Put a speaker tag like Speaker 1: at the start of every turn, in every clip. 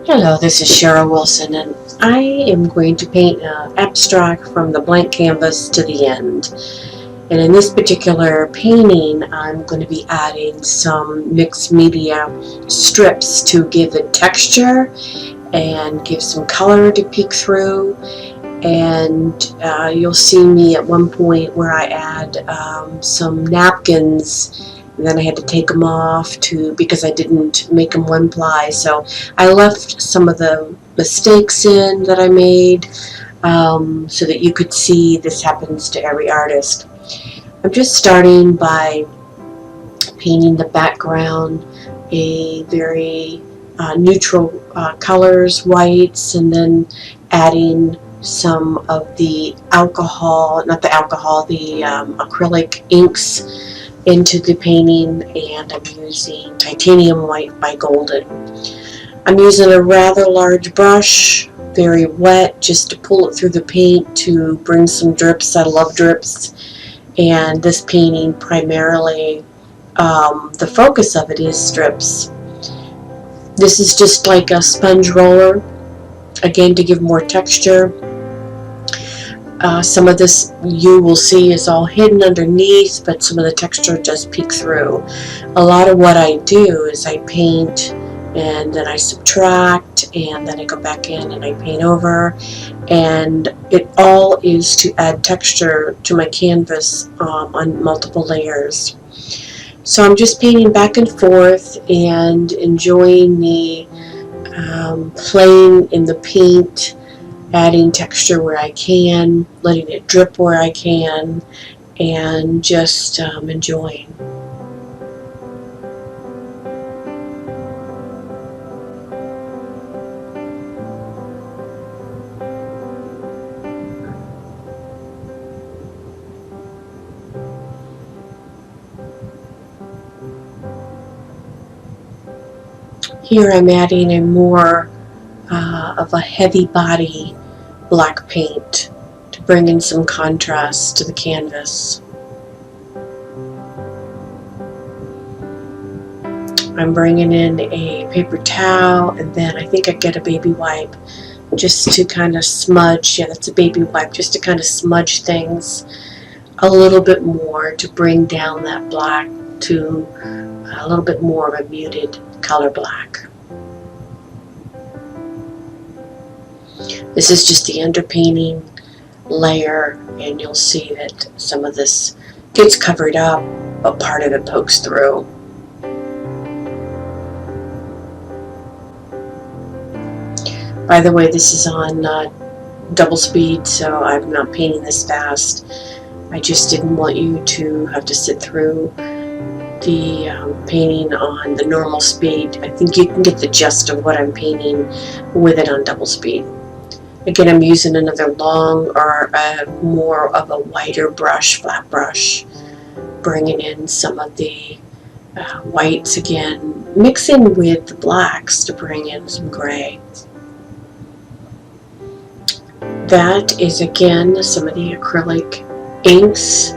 Speaker 1: Hello, this is Cheryl Wilson, and I am going to paint an abstract from the blank canvas to the end. And in this particular painting, I'm going to be adding some mixed media strips to give it texture and give some color to peek through. And you'll see me at one point where I add some napkins, and then I had to take them off because I didn't make them one ply. So I left some of the mistakes in that I made so that you could see this happens to every artist. I'm just starting by painting the background a very neutral colors, whites, and then adding some of the alcohol, not the alcohol, the acrylic inks into the painting, and I'm using titanium white by Golden. I'm using a rather large brush, very wet, just to pull it through the paint to bring some drips. I love drips, and this painting primarily, the focus of it is strips. This is just like a sponge roller, again to give more texture. Some of this you will see is all hidden underneath, but some of the texture does peek through. A lot of what I do is I paint and then I subtract, and then I go back in and I paint over, and it all is to add texture to my canvas on multiple layers. So I'm just painting back and forth and enjoying the playing in the paint, adding texture where I can, letting it drip where I can, and just enjoying. Here I'm adding a more of a heavy body black paint to bring in some contrast to the canvas. I'm bringing in a paper towel, and then I think I get a baby wipe just to kind of smudge, yeah, that's a baby wipe, just to kind of smudge things a little bit more to bring down that black to a little bit more of a muted color black. This is just the underpainting layer, and you'll see that some of this gets covered up, but part of it pokes through. By the way, this is on double speed, so I'm not painting this fast. I just didn't want you to have to sit through the painting on the normal speed. I think you can get the gist of what I'm painting with it on double speed. Again, I'm using another long or more of a wider brush, flat brush, bringing in some of the whites again, mixing with the blacks to bring in some gray. That is again some of the acrylic inks,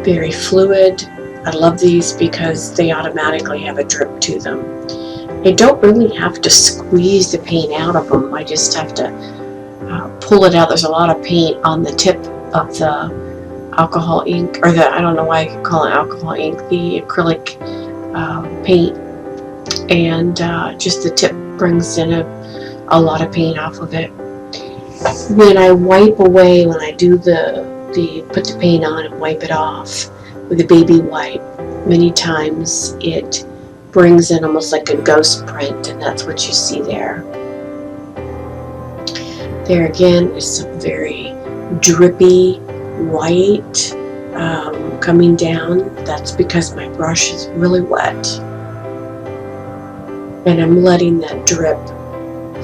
Speaker 1: very fluid. I love these because they automatically have a drip to them. I don't really have to squeeze the paint out of them, I just have to pull it out. There's a lot of paint on the tip of the alcohol ink, or the, I don't know why I call it alcohol ink, the acrylic paint, and just the tip brings in a lot of paint off of it. When I wipe away, when I do put the paint on and wipe it off with a baby wipe, many times it brings in almost like a ghost print, and that's what you see there. There again is some very drippy white coming down. That's because my brush is really wet, and I'm letting that drip.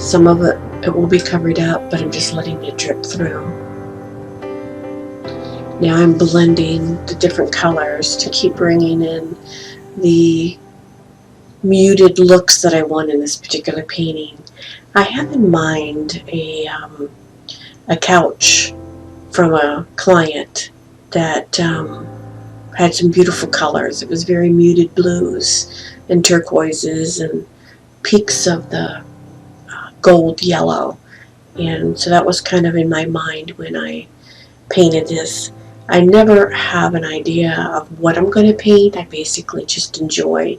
Speaker 1: Some of it will be covered up, but I'm just letting it drip through. Now I'm blending the different colors to keep bringing in the muted looks that I want in this particular painting. I have in mind a couch from a client that had some beautiful colors. It was very muted blues and turquoises and peaks of the gold yellow. And so that was kind of in my mind when I painted this. I never have an idea of what I'm going to paint. I basically just enjoy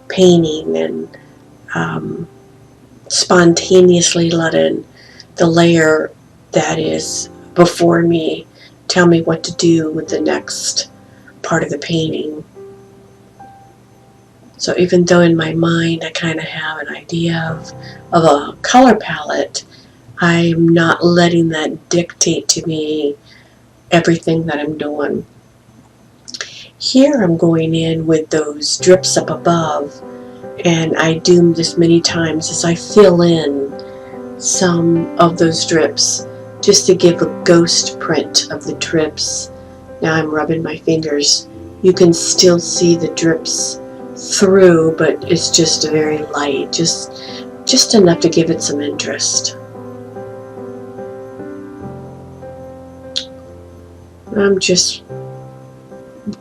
Speaker 1: painting and spontaneously letting the layer that is before me tell me what to do with the next part of the painting. So even though in my mind I kind of have an idea of a color palette, I'm not letting that dictate to me everything that I'm doing. Here I'm going in with those drips up above, and I do this many times as I fill in some of those drips just to give a ghost print of the drips. Now I'm rubbing my fingers. You can still see the drips through, but it's just very light, just enough to give it some interest. I'm just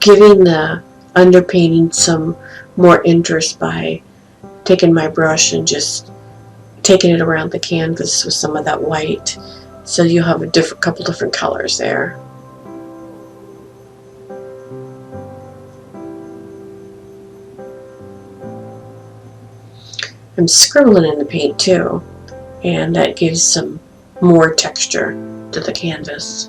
Speaker 1: giving the underpainting some more interest by taking my brush and just taking it around the canvas with some of that white, so you'll have a couple different colors there. I'm scribbling in the paint too, and that gives some more texture to the canvas.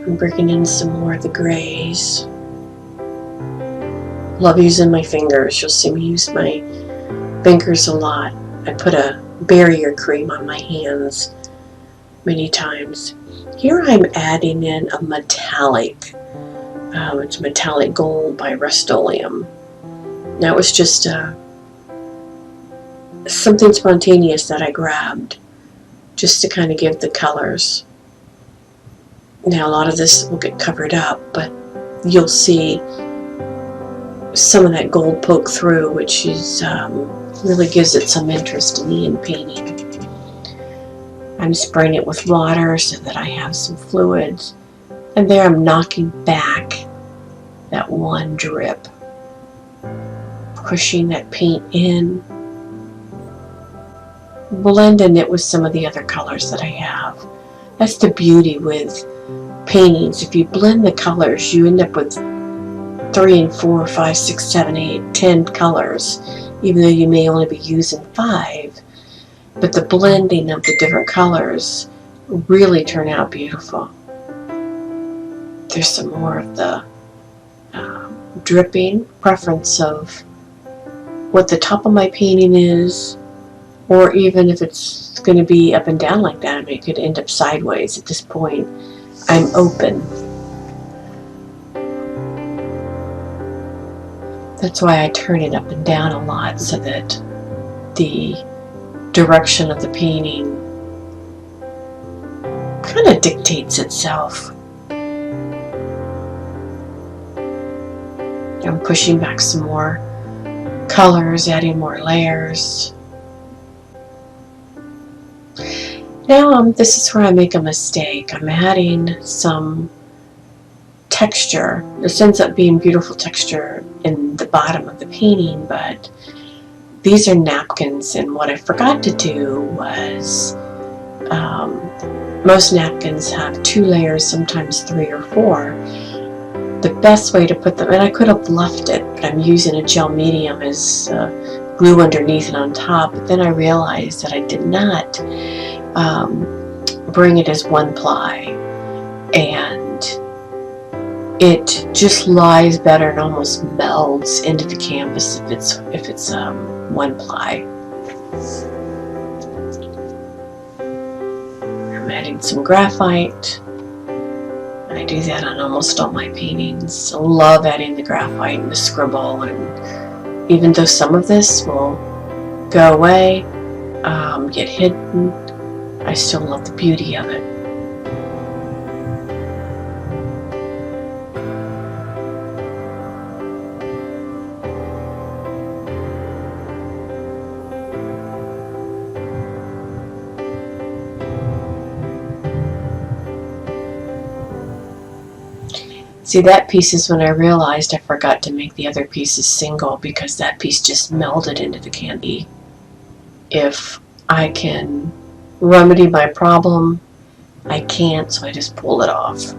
Speaker 1: I'm bringing in some more of the grays. Love using my fingers. You'll see me use my fingers a lot. I put a barrier cream on my hands many times. Here I'm adding in a metallic. It's metallic gold by Rust-Oleum. That was just something spontaneous that I grabbed just to kind of give the colors. Now a lot of this will get covered up, but you'll see some of that gold poke through, which is really gives it some interest to me in painting. I'm spraying it with water so that I have some fluids, and there I'm knocking back that one drip, pushing that paint in, blending it with some of the other colors that I have. That's the beauty with paintings. If you blend the colors, you end up with 3 and 4, 5, 6, 7, 8, 10 colors, even though you may only be using 5. But the blending of the different colors really turn out beautiful. There's some more of the dripping preference of what the top of my painting is, or even if it's going to be up and down like that. I mean, it could end up sideways. At this point, I'm open. That's why I turn it up and down a lot, so that the direction of the painting kind of dictates itself. I'm pushing back some more colors, adding more layers. Now this is where I make a mistake. I'm adding some texture. This ends up being beautiful texture in the bottom of the painting, but these are napkins, and what I forgot to do was most napkins have 2 layers, sometimes 3 or 4. The best way to put them, and I could have left it, but I'm using a gel medium as glue underneath and on top, but then I realized that I did not bring it as 1 ply, and it just lies better and almost melds into the canvas if it's 1 ply. I'm adding some graphite. I do that on almost all my paintings. I love adding the graphite and the scribble, and even though some of this will go away, get hidden. I still love the beauty of it. See, that piece is when I realized I forgot to make the other pieces single, because that piece just melded into the candy. If I can remedy my problem, I can't, so I just pull it off.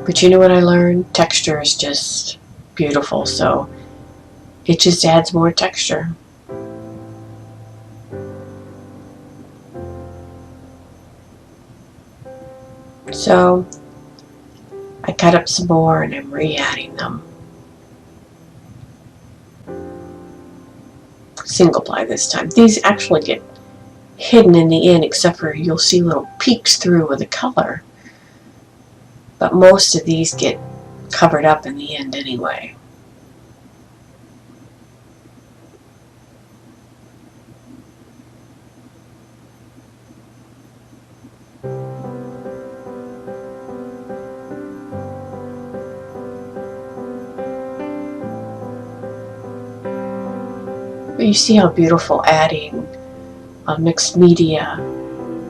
Speaker 1: But you know what I learned? Texture is just beautiful, so it just adds more texture. So I cut up some more and I'm re-adding them. Single ply this time. These actually get hidden in the end, except for you'll see little peeks through with the color. But most of these get covered up in the end anyway. But you see how beautiful adding a mixed media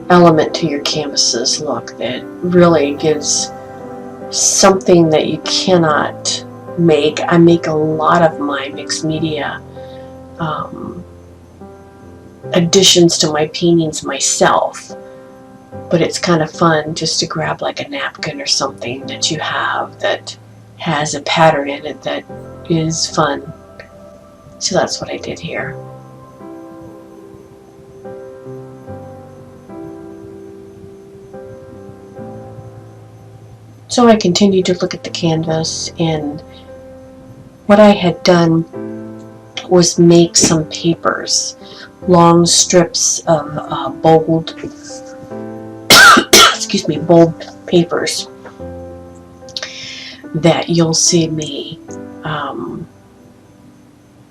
Speaker 1: element to your canvases look, that really gives something that you cannot make. I make a lot of my mixed media additions to my paintings myself, but it's kind of fun just to grab like a napkin or something that you have that has a pattern in it that is fun. So that's what I did here. So I continued to look at the canvas, and what I had done was make some papers, long strips of bold excuse me, bold papers that you'll see me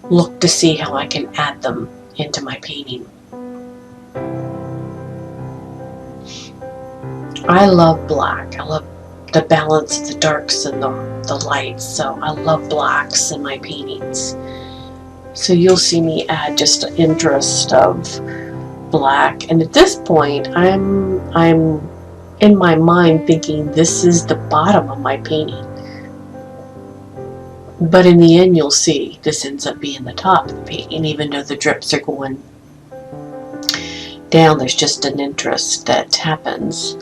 Speaker 1: look to see how I can add them into my painting. I love black. I love the balance of the darks and the lights, so I love blacks in my paintings. So you'll see me add just an interest of black, and at this point I'm in my mind thinking this is the bottom of my painting. But in the end, you'll see this ends up being the top of the painting, even though the drips are going down. There's just an interest that happens.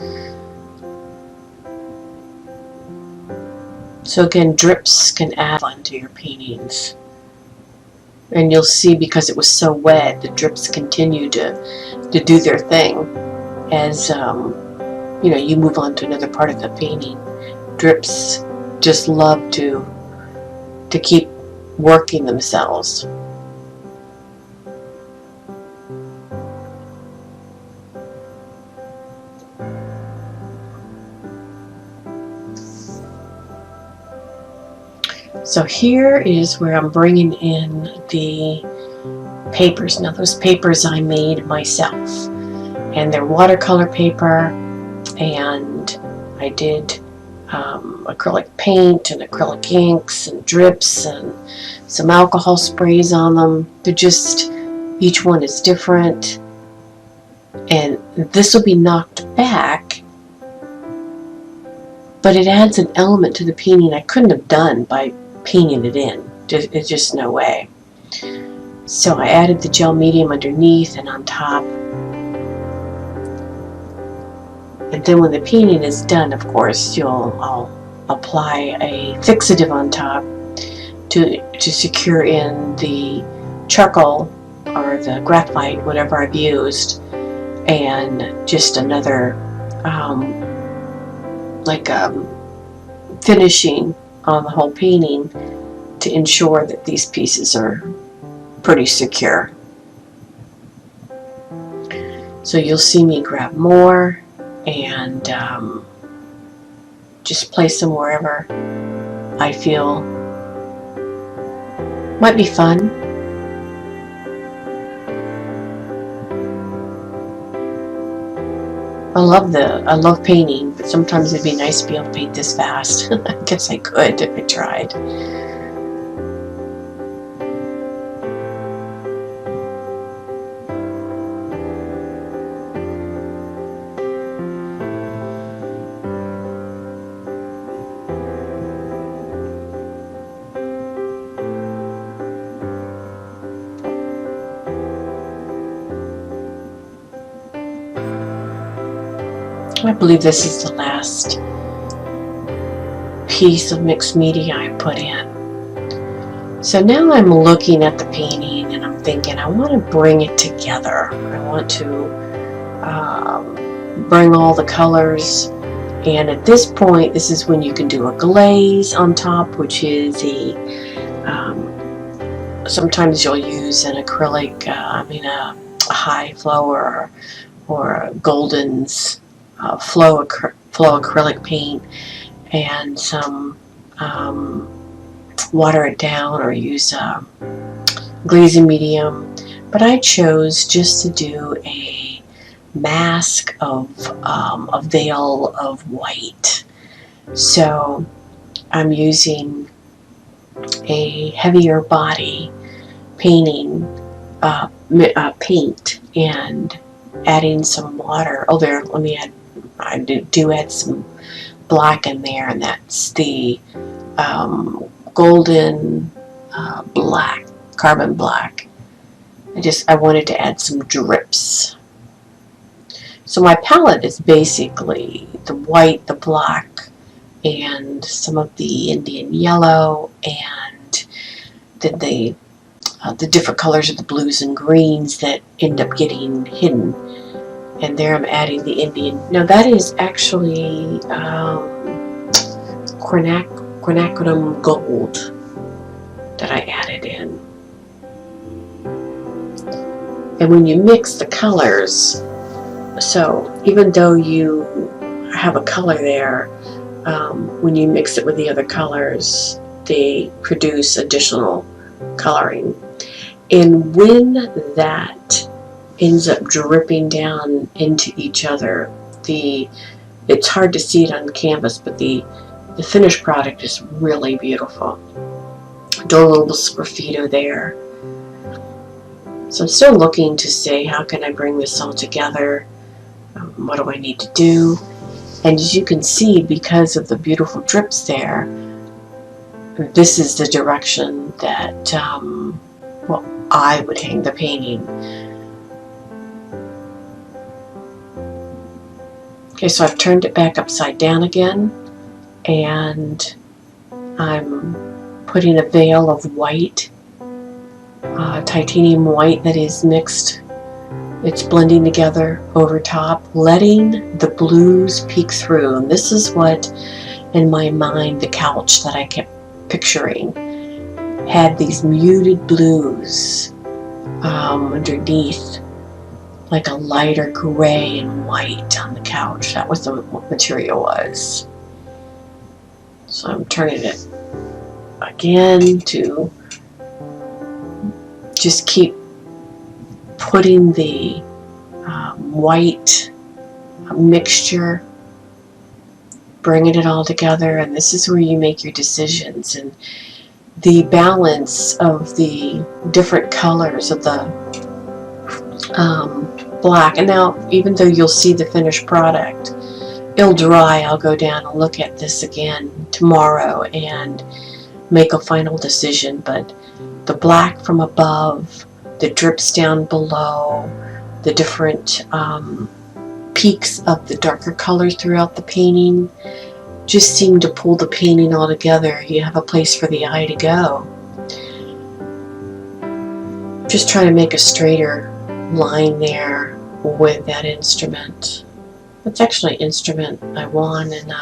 Speaker 1: So again, drips can add on to your paintings. And you'll see, because it was so wet, the drips continue to do their thing as you know, you move on to another part of the painting. Drips just love to keep working themselves. So here is where I'm bringing in the papers. Now those papers I made myself, and they're watercolor paper, and I did acrylic paint and acrylic inks and drips and some alcohol sprays on them. They're just, each one is different, and this will be knocked back, but it adds an element to the painting I couldn't have done by painting it in. It's just no way. So I added the gel medium underneath and on top. And then when the painting is done, of course, I'll apply a fixative on top to secure in the charcoal or the graphite, whatever I've used, and just another finishing on the whole painting to ensure that these pieces are pretty secure. So you'll see me grab more and just place them wherever I feel Might be fun. I love painting, but sometimes it'd be nice to be able to paint this fast. I guess I could if I tried. I believe this is the last piece of mixed media I put in. So now I'm looking at the painting and I'm thinking I want to bring it together. I want to bring all the colors, and at this point this is when you can do a glaze on top, which is a sometimes you'll use an acrylic, a high flow or a Golden's flow acrylic paint, and some water it down or use glazing medium. But I chose just to do a mask of a veil of white. So I'm using a heavier body painting paint and adding some water. Oh, there, let me add, I do add some black in there, and that's the golden black, carbon black. I wanted to add some drips. So my palette is basically the white, the black, and some of the Indian yellow, and then the different colors of the blues and greens that end up getting hidden. And there I'm adding the Indian. Now that is actually quinacridone gold that I added in. And when you mix the colors, so even though you have a color there, when you mix it with the other colors, they produce additional coloring. And when that ends up dripping down into each other, it's hard to see it on canvas, but the finished product is really beautiful. Do a little sgraffito there. So I'm still looking to see how can I bring this all together. What do I need to do? And as you can see, because of the beautiful drips there, this is the direction that I would hang the painting. Okay, so I've turned it back upside down again, and I'm putting a veil of white, titanium white that is mixed. It's blending together over top, letting the blues peek through. And this is what, in my mind, the couch that I kept picturing had these muted blues underneath, like a lighter gray and white on the couch. That was what the material was. So I'm turning it again to just keep putting the white mixture, bringing it all together, and this is where you make your decisions. And the balance of the different colors of the black. And now, even though you'll see the finished product, it'll dry. I'll go down and look at this again tomorrow and make a final decision. But the black from above, the drips down below, the different peaks of the darker colors throughout the painting just seem to pull the painting all together. You have a place for the eye to go. Just trying to make a straighter line there with that instrument. It's actually an instrument I won, and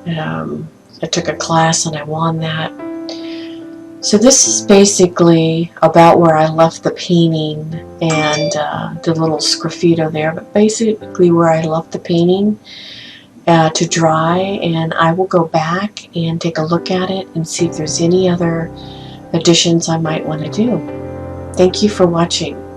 Speaker 1: I took a class and I won that. So this is basically about where I left the painting, and the little sgraffito there, but basically where I left the painting to dry. And I will go back and take a look at it and see if there's any other additions I might want to do. Thank you for watching.